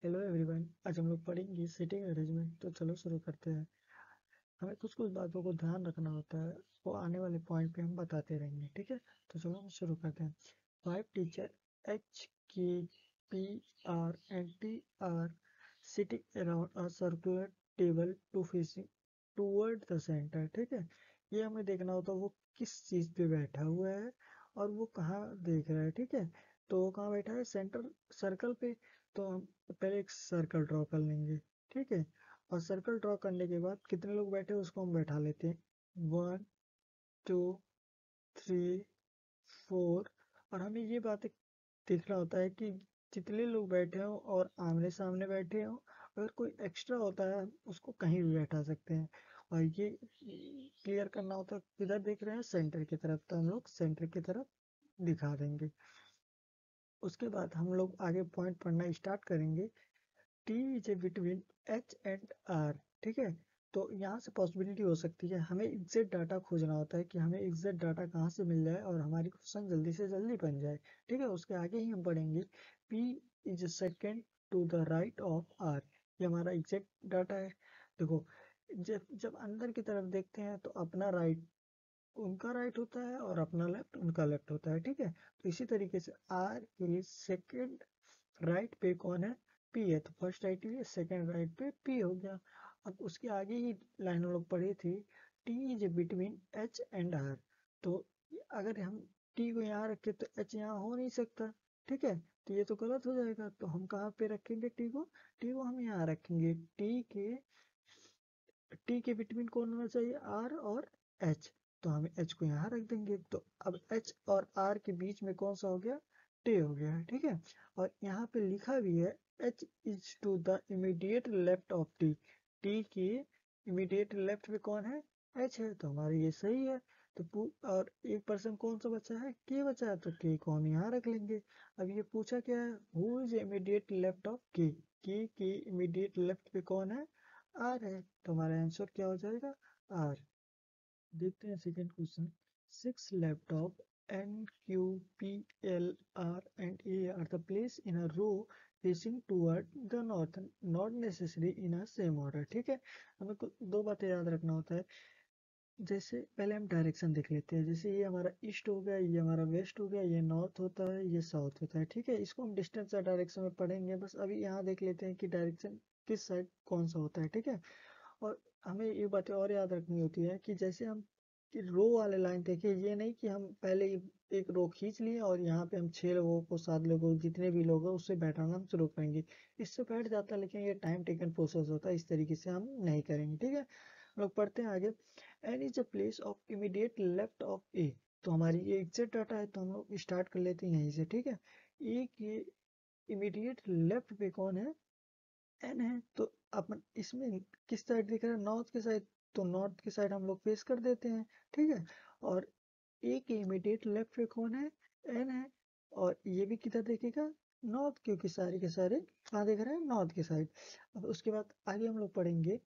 Hello everyone. आज हम लोग पढ़ेंगे सीटिंग अरेंजमेंट। तो चलो शुरू करते हैं। हमें कुछ कुछ बातों को ध्यान रखना होता है, वो आने वाले पॉइंट पे हम बताते रहेंगे, ठीक है। तो चलो हम शुरू करते हैं। Five teacher H K P R and T are sitting around a circular table to facing toward the centre, ठीक है। ये हमें देखना होता है वो किस चीज़ पे बैठा हुआ है और वो कहाँ देख रहा है, ठीक है। तो वो कहाँ बैठा है, सेंटर सर्कल पे। तो हम पहले एक सर्कल ड्रॉ कर लेंगे, ठीक है। और सर्कल ड्रॉ करने के बाद कितने लोग बैठे हैं उसको हम बैठा लेते हैं। 1 2 3 4। और हमें ये बात देखना होता है कि जितने लोग बैठे हों और आमने सामने बैठे हों, अगर कोई एक्स्ट्रा होता है उसको कहीं भी बैठा सकते हैं। और ये क्लियर करना होता है किधर देख रहे हैं, सेंटर की तरफ, तो हम लोग सेंटर की तरफ दिखा देंगे। उसके बाद हम लोग आगे पॉइंट पढ़ना स्टार्ट करेंगे। T is a between H and R, ठीक है। तो यहाँ से पॉसिबिलिटी हो सकती है, हमें एग्जैक्ट डाटा खोजना होता है कि हमें एग्जैक्ट डाटा कहाँ से मिल जाए और हमारी क्वेश्चन जल्दी से जल्दी बन जाए, ठीक है। उसके आगे ही हम पढ़ेंगे P is second to the right of R. ये हमारा एग्जैक्ट डाटा है। देखो, जब जब अंदर की तरफ देखते हैं तो अपना राइट उनका राइट होता है और अपना लेफ्ट उनका लेफ्ट होता है, ठीक है। तो इसी तरीके से आर के सेकेंड राइट पे कौन है, पी है। तो फर्स्ट राइट पे सेकेंड राइट पे पी हो गया। अब उसके आगे ही लाइन हम लोग पढ़े थे, T is between H and R. तो अगर हम टी को यहाँ रखें तो एच यहाँ हो नहीं सकता, ठीक है। तो ये तो गलत हो जाएगा। तो हम कहाँ पे रखेंगे टी को हम यहाँ रखेंगे। टी के बिटवीन कौन होना चाहिए, आर और एच। तो हम एच को यहाँ रख देंगे। तो अब एच और आर के बीच में कौन सा हो गया, टे हो गया है, ठीक है। और यहाँ पे लिखा भी है H is to the immediate left of T. T के इमीडिएट लेफ्ट में कौन है, एच है। तो हमारा ये सही है। तो और एक पर्सन कौन सा बचा है, के बचा है, तो के को हम यहाँ रख लेंगे। अब ये पूछा क्या है, who is immediate left of के इमीडिएट लेफ्ट पे कौन है, आर है। तो हमारा आंसर क्या हो जाएगा, आर। देखते हैं second question. Six laptop N Q P L R and A are the place in a row facing toward the north, not necessary in a same order, ठीक है। हमें दो बातें याद रखना होता है। जैसे पहले हम डायरेक्शन देख लेते हैं। जैसे ये हमारा ईस्ट हो गया, ये हमारा वेस्ट हो गया, ये नॉर्थ होता है, ये साउथ होता है, ठीक है। इसको हम डिस्टेंस या डायरेक्शन में पढ़ेंगे। बस अभी यहाँ देख लेते हैं कि डायरेक्शन किस साइड कौन सा होता है, ठीक है। और हमें ये बातें और याद रखनी होती है कि जैसे हम कि रो वाले लाइन देखे, ये नहीं कि हम पहले ही एक रो खींच लिए और यहाँ पे हम 6 लोगों को 7 लोगों जितने भी लोग हैं उससे बैठाना हम शुरू करेंगे। इससे बैठ जाता है, लेकिन ये टाइम टेकन प्रोसेस होता है, इस तरीके से हम नहीं करेंगे, ठीक है। हम लोग पढ़ते हैं आगे। N is a place of immediate left of A. तो हमारी ये एग्जैक्ट डाटा है, तो हम लोग स्टार्ट कर लेते हैं यहीं से, ठीक है। ए के इमीडिएट लेफ्ट पे कौन है, एन है। तो अपन इसमें किस साइड दिख रहा है, नॉर्थ के साइड। तो नॉर्थ की साइड हम लोग फेस कर देते हैं, ठीक है। और ए के इमीडिएट लेफ्ट पे कौन है, एन है। और ये भी किधर देखेगा, नॉर्थ, क्योंकि सारे के सारे कहाँ देख रहे हैं, नॉर्थ के साइड। अब उसके बाद आगे हम लोग पढ़ेंगे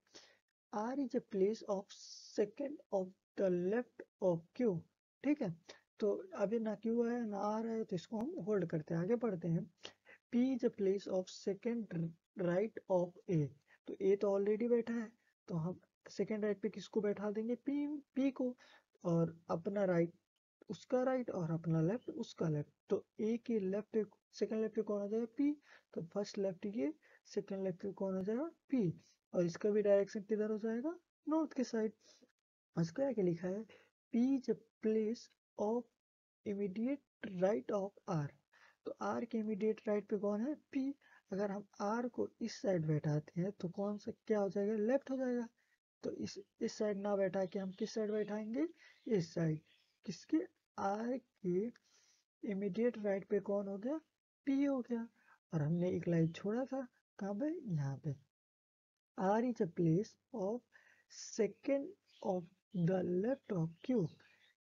R is a place of second of the left of Q, ठीक है। तो अभी ना क्यू है ना आर है, तो इसको हम होल्ड करते हैं, आगे बढ़ते हैं। P is a place of second right of A। तो A तो ऑलरेडी बैठा है, तो हम सेकेंड राइट पे किसको बैठा देंगे, P को। और अपना राइट उसका राइट और अपना लेफ्ट उसका लेफ्ट। तो A के लेफ्ट पे सेकेंड लेफ्ट पे कौन आ जाएगा, P। तो फर्स्ट लेफ्ट ये, सेकेंड लेफ्ट पे कौन आ जाएगा, P। और इसका भी डायरेक्शन किधर हो जाएगा, नॉर्थ के साइड। उसका क्या लिखा है, P is a place of immediate right of R. तो आर के इमीडिएट राइट पे कौन है, पी। अगर हम आर को इस साइड बैठाते हैं तो कौन सा क्या हो जाएगा, लेफ्ट हो जाएगा। तो इस साइड ना बैठा के हम किस साइड बैठाएंगे, इस साइड। किसके, आर के इमीडिएट राइट पे कौन हो गया, पी हो गया। और हमने एक लाइन छोड़ा था, कहाँ पे, यहाँ पे। R is a place of second of the left of Q.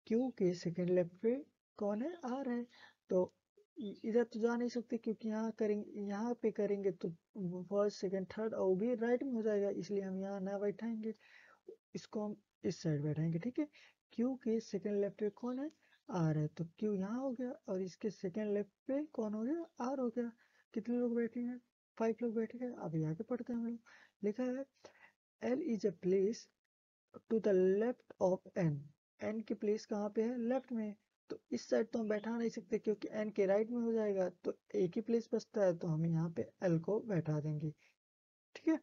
Q के सेकेंड लेफ्ट पे कौन है, आर है। तो इधर तो जा नहीं सकते, क्योंकि यहाँ करेंगे, यहाँ पे करेंगे तो फर्स्ट सेकंड थर्ड और वो भी राइट में हो जाएगा, इसलिए हम यहाँ ना बैठाएंगे, इसको हम इस साइड बैठाएंगे, ठीक है। क्यू के सेकेंड लेफ्ट पे कौन है, आर है। तो क्यू यहाँ हो गया और इसके सेकेंड लेफ्ट पे कौन हो गया, आर हो गया। कितने लोग बैठे हैं, 5 लोग बैठे हैं। अभी आगे पढ़ते हैं हम लोग। लिखा है L is a place to the left of N. N की प्लेस कहाँ पे है? लेफ्ट में। तो इस साइड तो हम बैठा नहीं सकते क्योंकि एन के राइट में हो जाएगा, तो एक ही प्लेस बचता है, तो हम यहाँ पे एल को बैठा देंगे। ठीक है,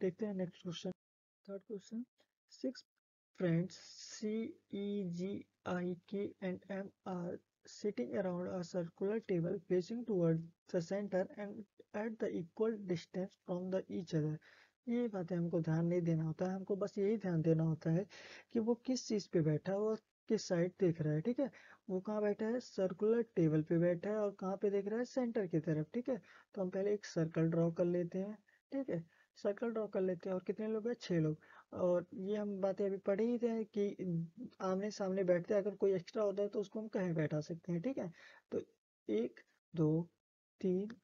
देखते हैं next question. Third question, 6 friends C, E, G, I, K and M are sitting around a circular table facing towards the center and at the equal distance from the each other। ये बातें हमको ध्यान नहीं देना होता है, हमको बस यही ध्यान देना होता है कि वो किस चीज पे बैठा है और किस साइड देख रहा है। ठीक है, वो कहाँ बैठा है? सर्कुलर टेबल पे बैठा है और कहाँ पे देख रहा है? सेंटर की तरफ। ठीक है, तो हम पहले एक सर्कल ड्रॉ कर लेते हैं। ठीक है, सर्कल ड्रॉ कर लेते हैं। और कितने लोग हैं? 6 लोग। और ये हम बातें अभी पढ़ ही थे कि आमने सामने बैठते हैं, अगर कोई एक्स्ट्रा होता है तो उसको हम कहीं बैठा सकते हैं। ठीक है, तो 1 2 3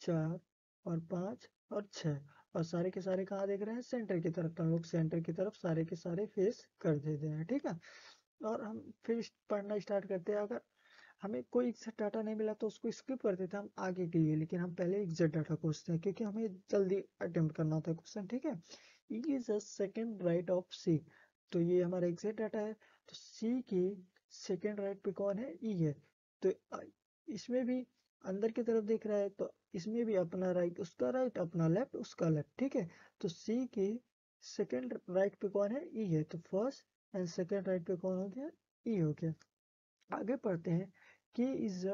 4 और 5 और 6, और सारे के सारे कहाँ देख रहे हैं? सेंटर की तरफ। तो हम लोग सेंटर की तरफ सारे के सारे फेस कर देते हैं। ठीक है, और हम फिर पढ़ना स्टार्ट करते हैं। अगर हमें कोई एग्जैक्ट डाटा नहीं मिला तो उसको स्किप कर देते हैं हम आगे के लिए, लेकिन हम पहले एग्जैक्ट डाटा खोजते हैं क्योंकि हमें जल्दी अटेम्प्ट करना होता है क्वेश्चन। ठीक है, E is a second right of C. तो ये हमारा एग्जैक्ट डाटा है। तो सी के सेकेंड राइट पे कौन है? ई है। तो इसमें भी अंदर की तरफ देख रहा है, तो इसमें भी अपना राइट उसका राइट, अपना लेफ्ट उसका लेफ्ट। ठीक है, तो सी के सेकेंड राइट पे कौन है? ई है। तो फर्स्ट एंड सेकेंड राइट पे कौन हो गया? ई हो गया। आगे पढ़ते हैं, K is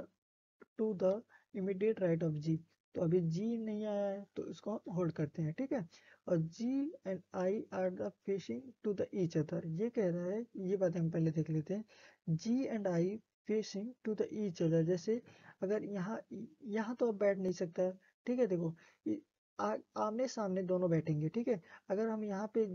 to the immediate right of G। तो अभी G नहीं आया है तो इसको हम होल्ड करते हैं। ठीक है, और G and I are the facing to the each other. ये कह रहा है, ये बात हम पहले देख लेते हैं। G and I facing to the each other. जैसे अगर यहाँ यहाँ तो अब बैठ नहीं सकता है। ठीक है, देखो आमने सामने दोनों बैठेंगे। ठीक है, अगर हम यहाँ पे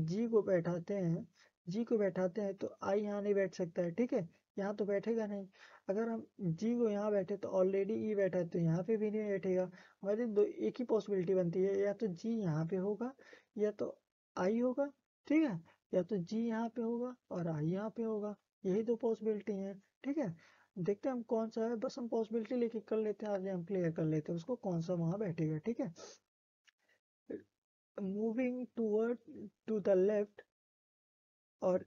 G को बैठाते हैं, G को बैठाते हैं तो I यहाँ नहीं बैठ सकता है। ठीक है, यहाँ तो बैठेगा नहीं। अगर हम जी को यहाँ बैठे तो ऑलरेडी ई बैठा है तो यहाँ पे भी नहीं बैठेगा। हमारी दो एक ही पॉसिबिलिटी बनती है, या तो जी यहाँ पे होगा या तो आई होगा। ठीक है, या तो जी यहाँ पे होगा और आई यहाँ पे होगा। यही दो पॉसिबिलिटी है। ठीक है, देखते हैं हम कौन सा है, बस हम पॉसिबिलिटी लेके कर लेते हैं, आगे हम क्लियर कर लेते हैं उसको कौन सा वहां बैठेगा। ठीक है, moving toward to the left और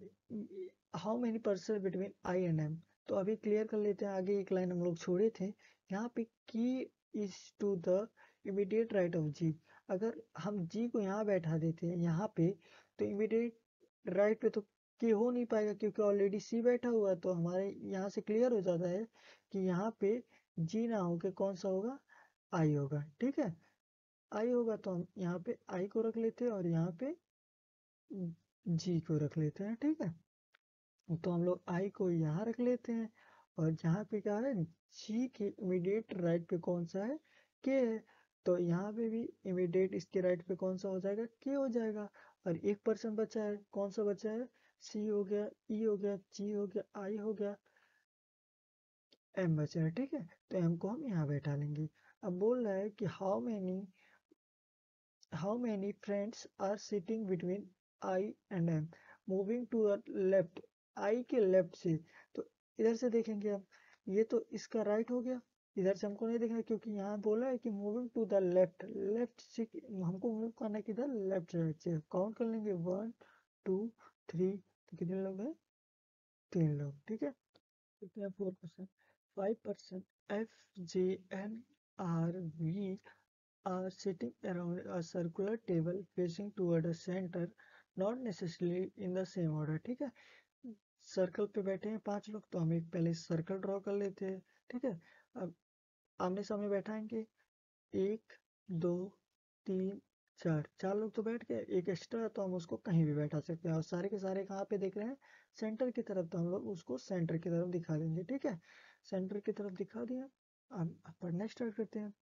how many percent between I and M. तो अभी क्लियर कर लेते हैं, आगे एक लाइन हम लोग छोड़े थे। यहाँ पे K is to the immediate right of G. अगर हम जी को यहाँ बैठा देते हैं यहाँ पे, तो इमीडिएट राइट पे तो की हो नहीं पाएगा क्योंकि ऑलरेडी सी बैठा हुआ है। तो हमारे यहाँ से क्लियर हो जाता है कि यहाँ पे जी ना होके कौन सा होगा? आई होगा। ठीक है, आई होगा तो हम यहाँ पे आई को रख लेते हैं और यहाँ पे जी को रख लेते हैं। ठीक है, तो हम लोग आई को यहाँ रख लेते हैं और जहाँ पे क्या है? जी के इमीडिएट राइट पे कौन सा है? के है। तो यहाँ पे भी इमीडिएट इसके राइट पे कौन सा हो जाएगा? के हो जाएगा। और एक पर्सन बचा है, कौन सा बचा है? सी हो गया, ई हो गया, जी हो गया, आई हो गया, एम बचा है। ठीक है, तो एम को हम यहाँ बैठा लेंगे। अब बोल रहा है कि how many friends are sitting between I and M, moving to left. I के लेफ्ट से, तो इधर से देखेंगे हम, ये तो इसका राइट हो गया। इधर से हमको नहीं देखना क्योंकि यहाँ बोला है कि moving to the left. Left से हमको मूव करना है किधर? लेफ्ट साइड से। काउंट कर लेंगे 1 2 3, तो कितने लोग हैं? 3 लोग। ठीक है, देखते हैं 4%। 5% F J N R V are sitting around a circular table facing toward a center, not necessarily in the same order। ठीक है, सर्कल पे बैठे हैं 5 लोग, तो हम एक पहले सर्कल ड्रॉ कर लेते हैं। ठीक है, अब आमने सामने बैठाएंगे, 1 2 3 4, 4 लोग तो बैठ गए, एक एक्स्ट्रा है तो हम उसको कहीं भी बैठा सकते हैं। और सारे के सारे कहाँ पे देख रहे हैं? सेंटर की तरफ, तो हम लोग उसको सेंटर की तरफ दिखा देंगे। ठीक है, सेंटर की तरफ दिखा दिया। अब पढ़ना स्टार्ट करते हैं।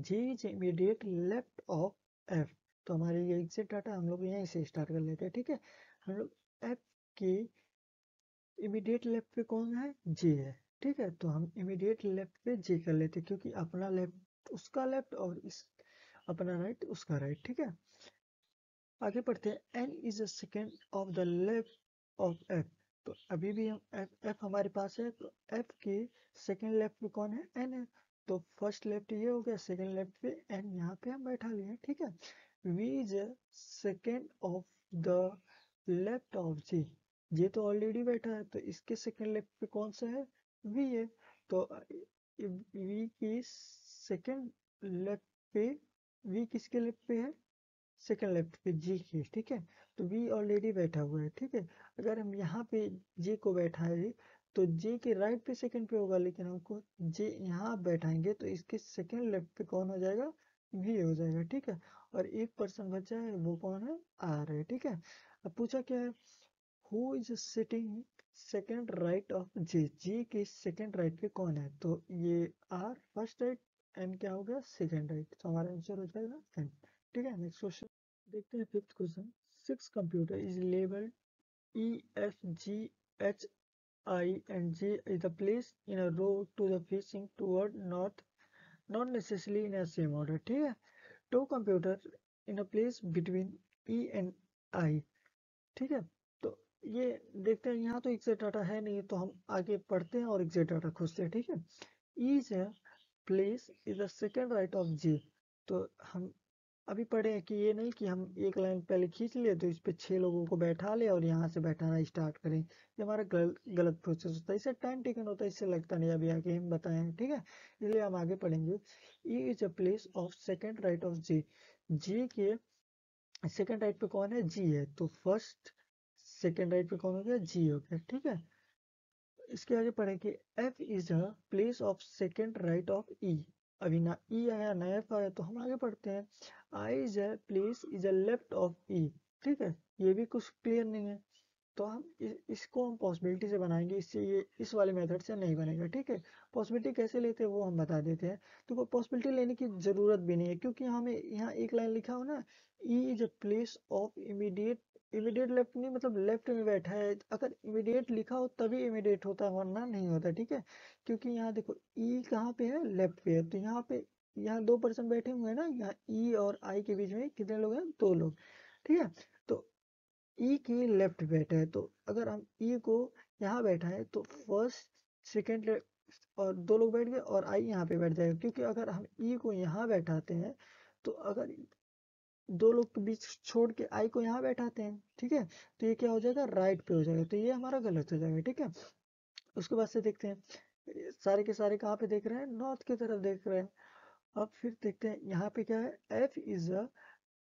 G is immediate left of F। तो हमारे ये एग्जिट डाटा हम लोग यहीं से स्टार्ट कर लेते हैं। ठीक है, हम लोग F के इमीडिएट लेफ्ट पे कौन है? J है। ठीक है, तो हम इमीडिएट लेफ्ट पे J कर लेते हैं क्योंकि अपना लेफ्ट उसका लेफ्ट और इस अपना राइट उसका राइट। ठीक है, आगे पढ़ते हैं। N is a second of the left of F। तो अभी भी हम F हमारे पास है, तो F के सेकेंड लेफ्ट पे कौन है? N है। तो फर्स्ट लेफ्ट ये हो गया, सेकंड लेफ्ट पे एंड यहाँ पे हम बैठा लिए, ठीक है। V is second of the left of G, ये तो ऑलरेडी बैठा है तो इसके सेकंड लेफ्ट पे कौन सा है, वी है। तो वी की सेकंड लेफ्ट पे, वी किसके लेफ्ट पे है, सेकंड लेफ्ट पे जी के, ठीक है। तो वी ऑलरेडी बैठा हुआ है, ठीक है। अगर हम यहाँ पे जे को बैठाएं तो जे के राइट पे सेकंड पे होगा, लेकिन हमको जे यहाँ बैठाएंगे तो इसके सेकंड लेफ्ट पे कौन हो जाएगा, वी हो जाएगा, ठीक है। और एक पर्सन बचा है, वो कौन है, आर है, ठीक है। अब पूछा क्या है, who is sitting second right of J, J के सेकंड राइट पे कौन है, तो ये आर फर्स्ट राइट, एन क्या हो गया, सेकंड राइट, तो हमारा आंसर हो जाएगा एन, ठीक है। नेक्स्ट क्वेश्चन देखते हैं, fifth question. Six computer is labelled E F G H I and J is the place in a row to the facing toward north, not necessarily in a same order, ठीक है। Two computer in a place between E and I, ठीक है। तो ये देखते हैं, यहाँ तो एग्जैक्ट डाटा है नहीं तो हम आगे पढ़ते हैं और एग्जैक्ट डाटा खोजते हैं, ठीक है। Is place is the second right of J, तो हम अभी पढ़े हैं कि ये नहीं कि हम एक लाइन पहले खींच लिए तो इस पे 6 लोगों को बैठा ले और यहाँ से बैठाना स्टार्ट करें, ये हमारा गलत प्रोसेस होता है, इससे टाइम टेकन होता है, इससे लगता नहीं अभी आगे हम बताएं, ठीक है। इसलिए हम आगे पढ़ेंगे। E is a place of second right of G, G के सेकेंड राइट पे कौन है, जी है, तो फर्स्ट सेकेंड राइट पे कौन हो गया, जी हो गया, ठीक है। इसके आगे पढ़ेंगे, F is a place of second right of E, अभी ना ई आया ना एफ आया तो हम आगे पढ़ते हैं। I is a place is a left of E, ठीक है, ये भी कुछ क्लियर नहीं है तो हम इसको हम पॉसिबिलिटी से बनाएंगे, इससे ये इस वाले मेथड से नहीं बनेगा, ठीक है। पॉसिबिलिटी कैसे लेते हैं वो हम बता देते हैं। तो कोई पॉसिबिलिटी लेने की जरूरत भी नहीं है क्योंकि हमें यहाँ एक लाइन लिखा हो ना, ई is a place of immediate, immediate left नहीं मतलब लेफ्ट में बैठा है, अगर इमीडिएट लिखा हो तभी इमीडिएट होता है वरना नहीं होता, ठीक है। क्योंकि यहाँ देखो ई कहाँ पे है, लेफ्ट पे है, तो यहाँ पे यहाँ 2 पर्सन बैठे हुए हैं ना, यहाँ ई और आई के बीच में कितने लोग हैं, 2 लोग, ठीक है। तो ई के लेफ्ट बैठा है, तो अगर हम ई को यहाँ बैठा है तो फर्स्ट सेकेंड और 2 लोग बैठ गए और आई यहाँ पे बैठ जाएगा, क्योंकि अगर हम ई को यहाँ बैठाते हैं तो अगर 2 लोग के बीच छोड़ के आई को यहाँ बैठाते हैं, ठीक है, तो ये क्या हो जाएगा, राइट पे हो जाएगा, तो ये हमारा गलत हो जाएगा, ठीक है। उसके बाद से देखते हैं, सारे के सारे कहाँ पे देख रहे हैं, नॉर्थ की तरफ देख रहे हैं। अब फिर देखते हैं यहाँ पे क्या है, F is a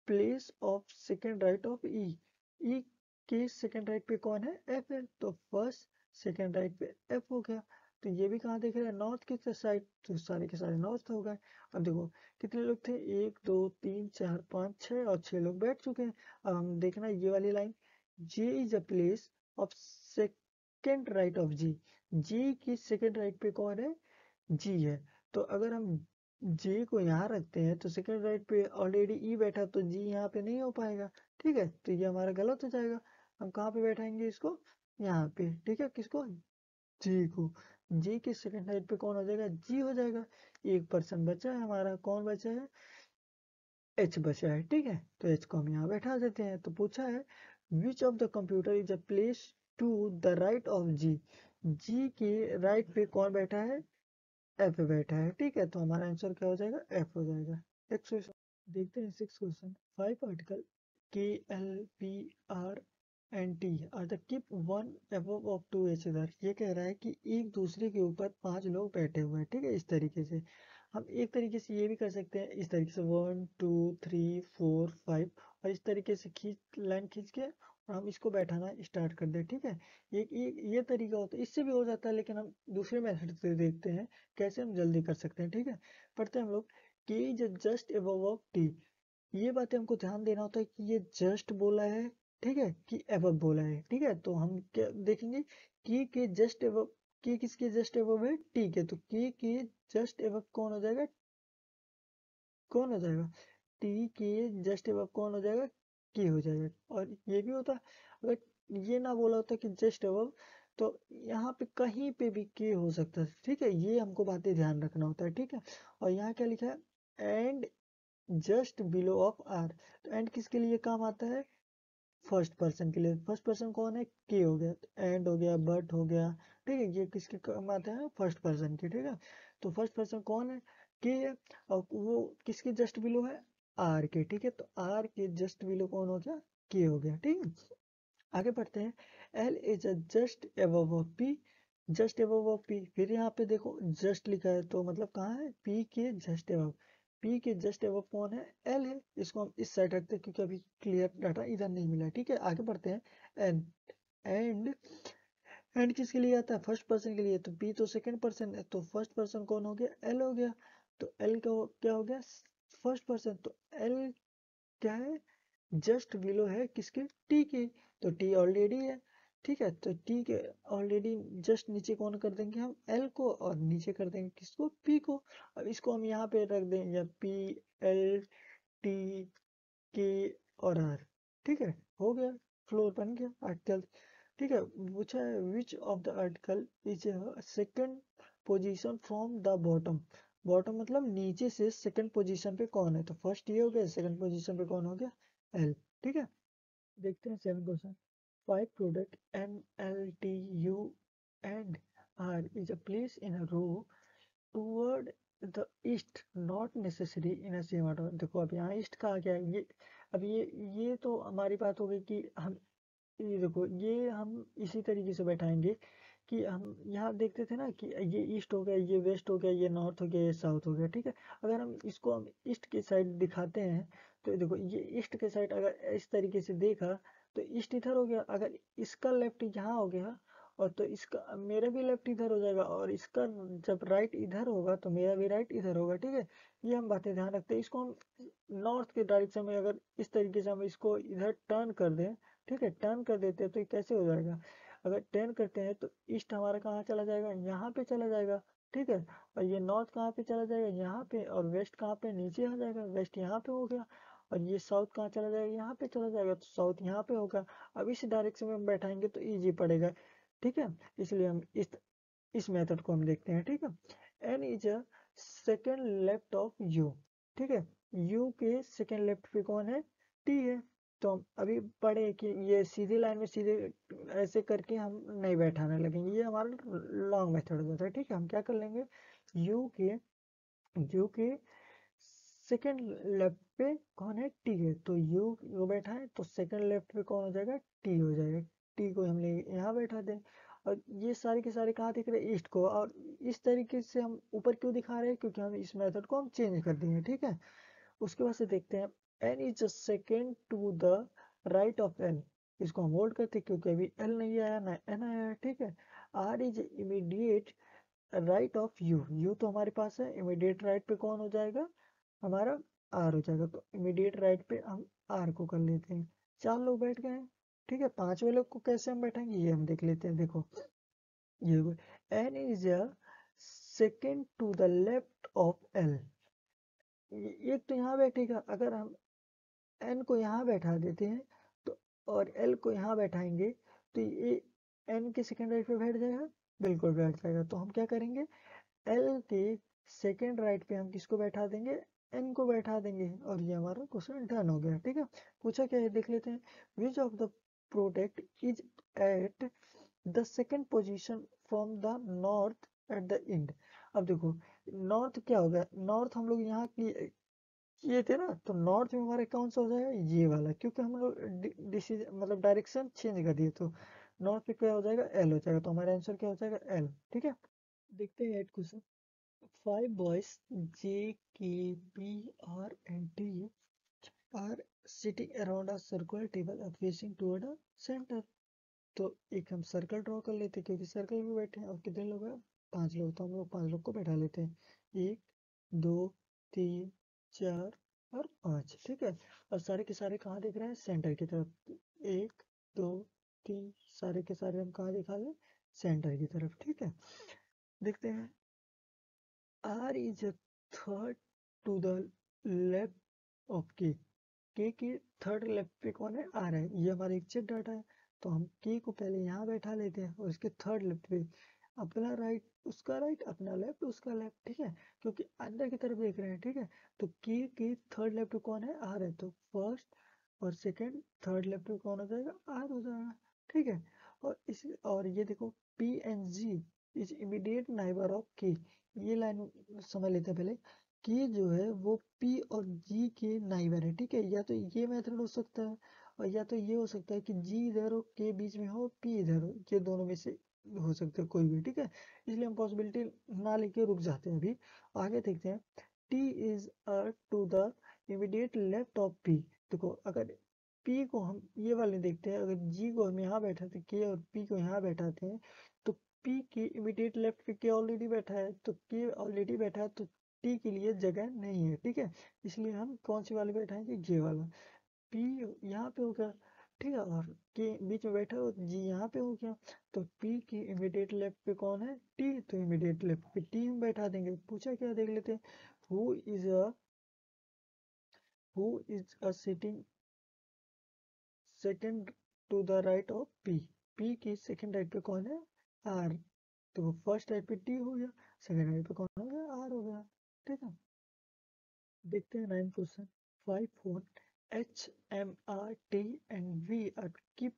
place of second right of E, E के सेकेंड राइट पे कौन है, एफ है, तो फर्स्ट सेकेंड राइट पे एफ हो गया। तो ये भी कहाँ देख रहे हैं, नॉर्थ की साइड, तो सारे के सारे नॉर्थ हो गए। अब देखो कितने लोग थे, 1 2 3 4 5 6 और 6 लोग बैठ चुके हैं। अब हम देखना ये वाली line, J is a place of second right of G, G की सेकेंड राइट पे कौन है, जी है। तो अगर हम जे को यहाँ रखते हैं तो सेकंड राइट पे ऑलरेडी ई बैठा तो जी यहाँ पे नहीं हो पाएगा, ठीक है, तो ये हमारा गलत हो जाएगा। हम कहाँ पे बैठाएंगे इसको, यहाँ पे, ठीक है, किसको, जी को, जी के सेकंड राइट पे कौन हो जाएगा, जी हो जाएगा। एक पर्सन बचा है हमारा, कौन बचा है, एच बचा है, ठीक है, तो एच को हम यहाँ बैठा देते हैं। तो पूछा है which of the computer is a place to the right of G, G के राइट पे कौन बैठा है, एफ बैठा है, ठीक है, तो हमारा आंसर क्या हो जाएगा, एफ हो जाएगा। नेक्स्ट क्वेश्चन देखते हैं, six question. 5 article K L P R and T are the keep one above of to each other, ये कह रहा है कि एक दूसरे के ऊपर 5 लोग बैठे हुए हैं, ठीक है, इस तरीके से। हम एक तरीके से ये भी कर सकते हैं, इस तरीके से 1 2 3 4 5, और इस तरीके से खींच लाइन खींच के और हम इसको बैठाना स्टार्ट कर दे, ठीक है। ये तरीका होता है, इससे भी हो जाता है, लेकिन हम दूसरे मेथड से देखते हैं कैसे हम जल्दी कर सकते हैं, ठीक है। पढ़ते हैं हम लोग, के is just above of T, ये बातें हमको ध्यान देना होता है कि ये जस्ट बोला है, ठीक है, कि अबव बोला है, ठीक है। तो हम क्या देखेंगे, के जस्ट अबव, के किसके जस्ट अबव है, टी के, तो के जस्ट अबव कौन हो जाएगा, कौन हो जाएगा, टी के जस्ट अबव कौन हो जाएगा, के हो जाएगा। और ये भी होता, अगर ये ना बोला होता कि जस्ट अबव, तो यहाँ पे कहीं पे भी के हो सकता है, ठीक है, ये हमको बातें ध्यान रखना होता है, ठीक है। और यहाँ क्या लिखा है, and just below of R, तो एंड किसके लिए काम आता है, फर्स्ट पर्सन के लिए, फर्स्ट पर्सन कौन है, के हो गया, तो एंड हो गया, बट हो गया, ठीक है, ये किसके काम आते हैं, फर्स्ट पर्सन के, ठीक है। तो फर्स्ट पर्सन कौन है, के है, और वो किसके जस्ट बिलो है, आर के, ठीक है। तो आर के जस्ट बिलो कौन हो गया, के हो गया, ठीक है। आगे बढ़ते हैं, L is a just above of P, just above of P, फिर यहाँ पे देखो जस्ट लिखा है तो मतलब कहाँ है, पी के जस्ट एबव, पी के जस्ट एबव कौन है, एल है। इसको हम इस साइड रखते हैं क्योंकि अभी क्लियर डाटा इधर नहीं मिला है, ठीक है। आगे बढ़ते हैं, एन, एंड, एंड किसके लिए आता है, फर्स्ट पर्सन के लिए, तो पी तो सेकंड पर्सन है, तो फर्स्ट पर्सन कौन हो गया, एल हो गया। तो एल का क्या हो गया, फर्स्ट पर्सन, तो एल क्या है, जस्ट बिलो है किसके, टी के, तो टी ऑलरेडी है, ठीक है। तो टी के ऑलरेडी जस्ट नीचे कौन कर देंगे हम, एल को, और नीचे कर देंगे किसको, पी को। अब इसको हम यहाँ पे रख देंगे पी, एल, टी, के और आर, ठीक है, हो गया, फ्लोर बन गया आर्टिकल, ठीक है। पूछा है which of the article is second position from the bottom, bottom मतलब नीचे से सेकंड पोजीशन पे कौन है, तो फर्स्ट ये हो गया, सेकंड पोजीशन पे कौन हो गया, एल, ठीक है। देखते हैं seven question, five product M, L, T, U and R is a place in a row toward the east, not necessary in a same order. देखो अब यहाँ ईस्ट का क्या है, ये अब ये तो हमारी बात हो गई कि हम, ये देखो ये हम इसी तरीके से बैठाएंगे कि हम यहाँ देखते थे ना कि ये ईस्ट हो गया, ये वेस्ट हो गया, ये नॉर्थ हो गया, ये साउथ हो गया, ठीक है। अगर हम इसको हम ईस्ट की साइड दिखाते हैं तो देखो ये ईस्ट के साइड अगर इस तरीके से देखा तो ईस्ट इधर हो गया, अगर इसका लेफ्ट यहाँ हो गया और तो इसका मेरा भी लेफ्ट इधर हो जाएगा, और इसका जब राइट इधर होगा तो मेरा भी राइट इधर होगा, ठीक है। ये हम बातें ध्यान रखते हैं। इसको हम नॉर्थ के डायरेक्शन में अगर इस तरीके से हम इसको इधर टर्न कर दें, ठीक है, टर्न कर देते हैं तो ये कैसे हो जाएगा, अगर टर्न करते हैं तो ईस्ट हमारा कहाँ चला जाएगा, यहाँ पे चला जाएगा, ठीक है। और ये नॉर्थ कहाँ पे चला जाएगा, यहाँ पे, और वेस्ट कहाँ पे, नीचे आ जाएगा, वेस्ट यहाँ पे हो गया। और ये साउथ कहाँ चला जाएगा, यहाँ पे चला जाएगा, तो साउथ यहाँ पे होगा। अब इस डायरेक्शन में हम बैठाएंगे तो इजी पड़ेगा, ठीक है। इसलिए हम इस मेथड को हम देखते हैं, ठीक है। N is a second left of U, ठीक है, यू के सेकेंड लेफ्ट पे कौन है, टी है। तो हम अभी पढ़े कि ये सीधी लाइन में सीधे ऐसे करके हम नहीं बैठाने लगेंगे, ये हमारा लॉन्ग मेथड होता है, ठीक है। हम क्या कर लेंगे, यू के यू के सेकेंड लेफ्ट पे कौन है, टी है, तो यू बैठा है तो सेकेंड लेफ्ट पे कौन हो जाएगा, टी हो जाएगा। टी को हम यहाँ बैठा दें, और ये सारे के सारे कहाँ दिख रहे हैं, ईस्ट को। और इस तरीके से हम ऊपर क्यों दिखा रहे हैं, क्योंकि हम इस मेथड को हम चेंज कर दिए, ठीक है। उसके बाद से देखते हैं, N is second to the right of L, इसको हम होल्ड करते हैं क्योंकि अभी एल नहीं आया ना एन आया, ठीक है। R is immediate right of U, U तो हमारे पास है, इमीडिएट राइट पे कौन हो जाएगा हमारा, आर हो जाएगा। तो इमीडिएट राइट पे हम आर को कर लेते हैं, चार लोग बैठ गए हैं, ठीक है। पांचवें लोग को कैसे हम बैठेंगे ये हम देख लेते हैं, देखो ये N is second to the left of L, एक तो यहाँ बैठेगा, अगर हम एन को यहाँ बैठा देते हैं तो, और एल को यहाँ बैठाएंगे तो ये एन के सेकेंड राइट पे बैठ जाएगा, बिल्कुल बैठ जाएगा। तो हम क्या करेंगे, एल के सेकेंड राइट पे हम किसको बैठा देंगे, एन को बैठा देंगे, और ये हमारा क्वेश्चन डन हो गया, ठीक है। पूछा क्या है देख लेते हैं, विच of the product is at the second position from the north at the end. अब देखो नॉर्थ क्या हो गया, नॉर्थ हम लोग यहाँ की ये थे ना, तो नॉर्थ में हमारा कौन सा हो जाएगा, ये वाला, क्योंकि हम लोग डिसीजन मतलब डायरेक्शन चेंज कर दिए, तो नॉर्थ पे क्या हो जाएगा, एल हो जाएगा, तो हमारा आंसर क्या हो जाएगा, एल, ठीक है। देखते हैं eight question, five boys J, K, P, R and T are sitting around a circular table facing toward a centre. तो एक हम सर्कल ड्रॉ कर लेते हैं क्योंकि सर्कल में बैठे हैं, और कितने लोग हैं, पांच लोग, तो हम लोग पांच लोग को बैठा लेते हैं, एक, दो, तीन, चार और पांच, ठीक है। और सारे के सारे कहाँ दिख रहे हैं, सेंटर की तरफ, एक, दो, तीन, सारे के सारे हम कहाँ दिखा लें, सेंटर की तरफ, ठीक है। देखते हैं, R is third to the left of K की थर्ड लेफ्ट पे कौन है, आर है, ये हमारा एग्जैक्ट डाटा है। तो हम के को पहले यहाँ बैठा लेते हैं और इसके थर्ड लेफ्ट पे अपना राइट, उसका राइट, अपना लेफ्ट, उसका लेफ्ट, ठीक है, क्योंकि अंदर की तरफ देख रहे हैं, ठीक है। तो के की थर्ड लेफ्ट पे कौन है, आर है, तो फर्स्ट और सेकंड थर्ड लेफ्ट पे कौन हो जाएगा, आर हो जाएगा, ठीक है। और ये देखो P and G is immediate neighbour of K, ये लाइन समझ लेते हैं पहले कि जो है वो P और G के नाइबर है, ठीक है। या तो ये मेथड हो सकता है और या तो ये हो सकता है कि G इधर हो, K बीच में हो, P इधर हो, ये दोनों में से हो सकता है कोई भी, ठीक है। इसलिए हम पॉसिबिलिटी ना लेके रुक जाते हैं। अभी आगे देखते हैं। T is to the immediate left of P। देखो अगर P को हम ये वाले देखते हैं, अगर G को हम यहाँ बैठाते हैं, K और P को यहाँ बैठाते हैं, तो P के इमीडिएट लेफ्ट पे K ऑलरेडी बैठा है, तो K ऑलरेडी बैठा है तो T के लिए जगह नहीं है, ठीक है। इसलिए हम कौन सी वाले बैठाएंगे, J वाला। P यहाँ पे हो गया, ठीक है, और K बीच में बैठा हो, G यहाँ पे हो गया। तो P के इमीडिएट लेफ्ट पे कौन है, T, तो इमीडिएट लेफ्ट पे T हम बैठा देंगे। पूछा क्या, देख लेते हैं। Who is a sitting second to the right of P। P की सेकंड राइट पे कौन है, R। तो वो फर्स्ट राइट पे T हो गया, सेकंड राइट पे कौन हो गया, R हो गया, ठीक है। देखते हैं 9 question. 5 phone H M R T and V are keep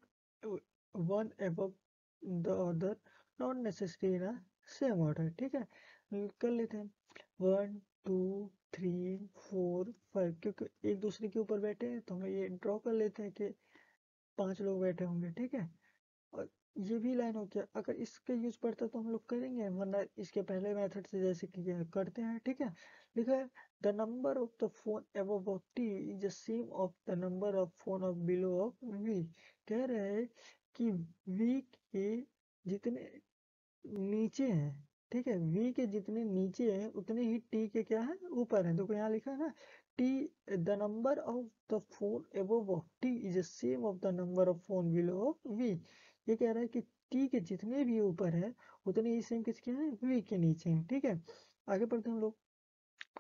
one above the other, not necessary in a same order, ठीक है। कर लेते हैं 1 2 3 4 5, क्योंकि एक दूसरे के ऊपर बैठे हैं तो हमें ये ड्रॉ कर लेते हैं कि 5 लोग बैठे होंगे, ठीक है। और ये भी लाइन हो गया। अगर इसका यूज पड़ता तो हम लोग करेंगे, वरना इसके पहले मेथड से जैसे कि करते हैं, ठीक है। लिखा है the number of the phone above of T is the same of the number of phone of below of V. कह रहे हैं कि वी के जितने नीचे हैं, ठीक है, v के जितने नीचे हैं उतने ही t के क्या है, ऊपर है। देखो यहाँ लिखा है ना, t the number of the phone above of t is same of the number of phone below of v। ये कह रहा है कि t के जितने भी ऊपर है उतने ही सेम किसके हैं, v के नीचे हैं, ठीक है। आगे बढ़ते हैं हम लोग।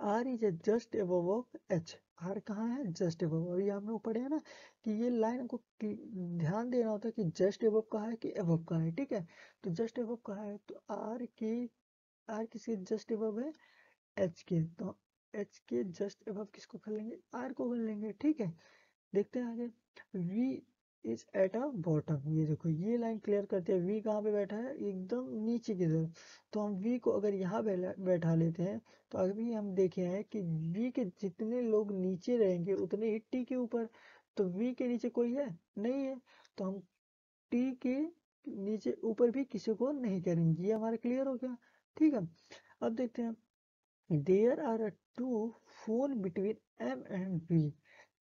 R is just above of H। R कहाँ है, जस्ट अबव। अभी हम लोग पढ़े हैं ना कि ये लाइन को ध्यान देना होता है कि जस्ट अबव कहाँ है कि अबव कहाँ है, ठीक है। तो जस्ट अबव कहाँ है, तो R किसके जस्ट अबव है, H के। तो H के जस्ट अबव किसको कर लेंगे, R को कर लेंगे, ठीक है। देखते हैं आगे। V is at a bottom. ये देखो ये लाइन क्लियर करते हैं V कहाँ पे बैठा है, एकदम नीचे की तरफ। तो हम V को अगर यहाँ बैठा लेते हैं तो अभी हम देखे हैं कि V के जितने लोग नीचे रहेंगे उतने ही T के ऊपर। तो V के नीचे कोई है नहीं है, तो हम T के नीचे ऊपर भी किसी को नहीं करेंगे। ये हमारा क्लियर हो गया, ठीक है। अब देखते हैं there are two phone between M and B।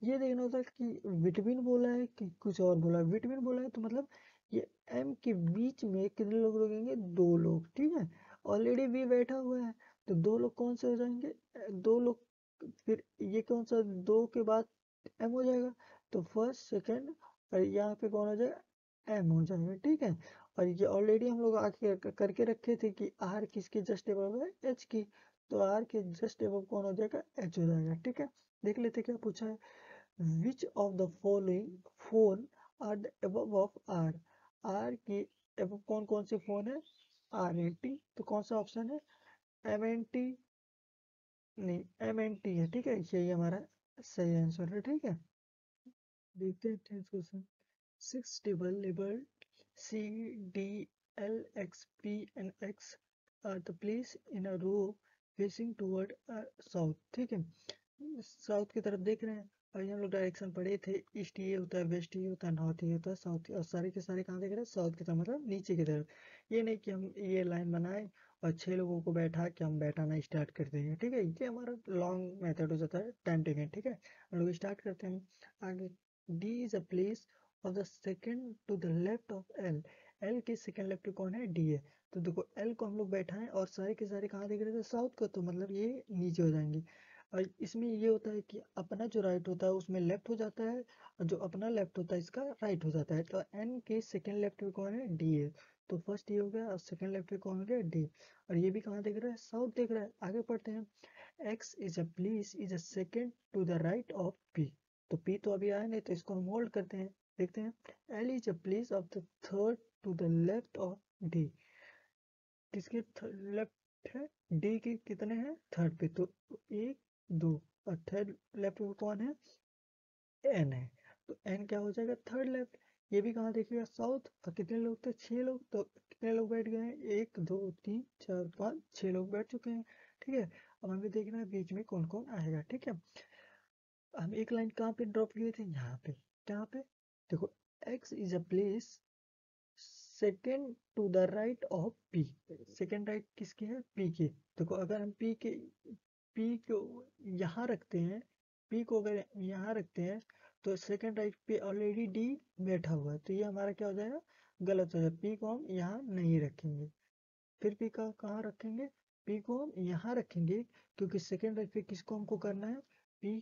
ये देखना होता है कि बिटवीन बोला है कि कुछ और बोला है। बिटवीन बोला है तो मतलब ये M के बीच में कितने लोग लगेंगे, 2 लोग, ठीक है। ऑलरेडी B बैठा हुआ है तो 2 लोग कौन से हो जाएंगे, 2 लोग। फिर ये कौन सा, 2 के बाद M हो जाएगा, तो फर्स्ट सेकंड और यहाँ पे कौन हो जाएगा, M हो जाएगा, ठीक है। और ये ऑलरेडी हम लोग आगे करके रखे थे कि R किसके जस्ट अबव है, H की। तो R के जस्ट अबव कौन हो जाएगा, H हो जाएगा, ठीक है। देख लेते क्या पूछा है। Which of the following phone are the above of R। R के अबव कौन कौन से फोन है, RNT। तो कौन सा ऑप्शन है, MNT। नहीं, MNT है, ठीक है, यही हमारा सही आंसर है, ठीक है। देखते हैं 10th question. 6 table label C D L X P and X are the place in a row facing toward south, ठीक है। साउथ की तरफ देख रहे हैं। और हम लोग डायरेक्शन पढ़े थे, ईस्ट ये होता है, वेस्ट ये होता है, नॉर्थ ये होता है, साउथ। और सारे के सारे कहाँ देख रहे हैं, साउथ की तरफ, मतलब नीचे की तरफ। ये नहीं कि हम ये लाइन बनाए और 6 लोगों को बैठा के हम बैठाना स्टार्ट कर देंगे, ठीक है। ये हमारा लॉन्ग मेथड हो जाता है, टाइम टेकिंग, ठीक है। हम लोग स्टार्ट करते हैं आगे। D is a place of the second to the left of L. L के सेकंड लेफ्ट पे कौन है, डी है। तो देखो एल को हम लोग बैठाएं और सारे के सारे कहाँ देख रहे थे, साउथ का, तो मतलब ये नीचे हो जाएंगे। और इसमें ये होता है कि अपना जो राइट होता है उसमें लेफ्ट हो जाता है, और जो अपना लेफ्ट होता है इसका राइट हो जाता है। तो एन के सेकंड लेफ्ट पे कौन है, डी है। तो फर्स्ट ये हो गया और सेकंड लेफ्ट पे कौन हो गया, डी। और ये भी कहाँ देख रहा है, साउथ देख रहा है। आगे पढ़ते हैं। X is a place is a second to the right of P. तो पी तो अभी आया नहीं, तो इसको हम होल्ड करते हैं। देखते हैं। L is a place of the third to the left of D. किसके लेफ्ट है, डी के कितने हैं, थर्ड पे, तो 1 2। और थर्ड लेफ्ट पे कौन है, एन है। तो एन क्या हो जाएगा, थर्ड लेफ्ट। ये भी कहाँ देखेगा साउथ, और कितने लोग थे 6 लोग, तो कितने लोग बैठ गए हैं 1 2 3 4 5 6 लोग बैठ चुके हैं। ठीक है, अब हमें देखना है बीच में कौन कौन आएगा। ठीक है, हम एक लाइन कहाँ पे ड्रॉप किए थे, यहाँ पे। कहाँ पे, देखो x is a place second to the right of p। Second right किसके है, p के। देखो अगर हम p को यहाँ रखते हैं, p को अगर यहाँ रखते हैं, तो सेकेंड राइट पे ऑलरेडी d बैठा हुआ है, तो ये हमारा क्या हो जाएगा, गलत हो जाएगा। p को हम यहाँ नहीं रखेंगे, फिर p का कहाँ रखेंगे, p को हम यहाँ रखेंगे, क्योंकि सेकेंड राइट पे किसको हमको करना है, p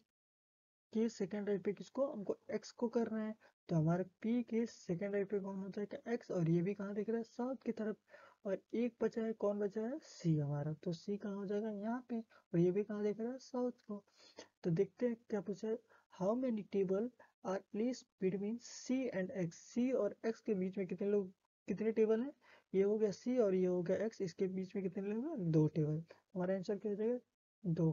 के सेकेंड राइट पे किसको, हमको x को करना है। तो हमारे p के सेकेंड राइट पे कौन हो जाएगा, x, और ये भी कहाँ दिख रहा है, साउथ की तरफ। और एक बचा है, कौन बचा है, c हमारा, तो c कहाँ हो जाएगा, यहाँ पे, और ये भी कहाँ दिख रहा है, साउथ को। तो देखते हैं क्या पूछा है, how many table are place between c and x। c और x के बीच में कितने लोग, कितने टेबल हैं, ये हो गया c और ये हो गया x, इसके बीच में कितने लोग हैं, 2 टेबल। हमारा आंसर क्या हो जाएगा, 2।